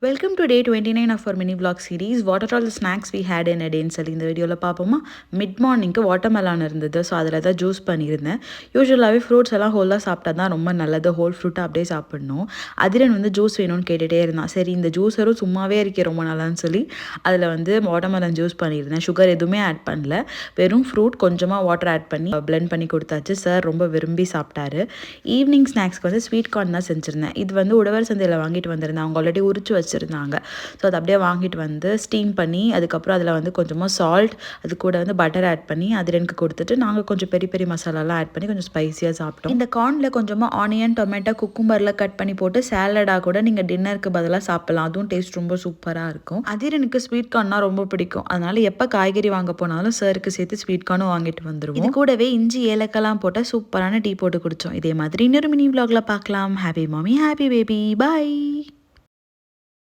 Welcome to day 29 of our mini vlog series. What are all the snacks we had in a day ன்னு சொல்லி இந்த வீடியோவில் பார்ப்போமா. Mid மார்னிங்க்கு watermelon இருந்தது. So அதில் தான் ஜூஸ் பண்ணியிருந்தேன். யூஸ்வலாகவே ஃப்ரூட்ஸ் எல்லாம் ஹோலாக சாப்பிட்டா தான் ரொம்ப நல்லது. ஹோல் ஃப்ரூட்டாக அப்படியே சாப்பிடணும். அதிரன் வந்து ஜூஸ் வேணும்னு கேட்டுகிட்டே இருந்தான். சரி இந்த ஜூஸரும் சும்மாவே இருக்கே ரொம்ப நல்லான்னு சொல்லி அதில் வந்து வாட்டர்மெலன் ஜூஸ் பண்ணியிருந்தேன். சுகர் எதுவுமே ஆட் பண்ணல. வெறும் ஃப்ரூட் கொஞ்சமாக வாட்டர் ஆட் பண்ணி பிளெண்ட் பண்ணி கொடுத்தாச்சு. சார் ரொம்ப விரும்பி சாப்பிட்டாரு. ஈவினிங் ஸ்நாக்ஸ்க்கு வந்து ஸ்வீட் கார்ன் தான் செஞ்சுருந்தேன். இது வந்து உழவர் சந்தையில் வாங்கிட்டு வந்திருந்தேன். அவங்க ஆல்ரெடி உரிச்சு வச்சுருந்தாங்க. ஸோ அதை அப்படியே வாங்கிட்டு வந்து ஸ்டீம் பண்ணி அதுக்கப்புறம் அதில் வந்து கொஞ்சமாக சால்ட் அது கூட வந்து பட்டர் ஆட் பண்ணி அது எனக்கு கொடுத்துட்டு நாங்கள் கொஞ்சம் பெரிய பெரிய மசாலாலாம் ஆட் பண்ணி கொஞ்சம் ஸ்பைஸியாக சாப்பிட்டோம். இந்த கார்னில் கொஞ்சமாக ஆனியன் டொமேட்டோ குக்கும்பரில் கட் பண்ணி போட்டு சேலடாக கூட நீங்கள் டின்னருக்கு பதிலாக சாப்பிடலாம். அதுவும் டேஸ்ட் ரொம்ப சூப்பராக இருக்கும். அதில் எனக்கு ஸ்வீட் கார்ன்னா ரொம்ப பிடிக்கும். அதனால் எப்போ காய்கறி வாங்க போனாலும் சாருக்கு சேர்த்து ஸ்வீட் கார்னும் வாங்கிட்டு வந்துடுவோம். இது கூடவே இஞ்சி ஏலக்கெல்லாம் போட்டால் சூப்பரான டீ போட்டு குடித்தோம். இதே மாதிரி இன்னொரு மினி vlogல பார்க்கலாம். ஹாப்பி மாமி ஹாப்பி பேபி பாய்.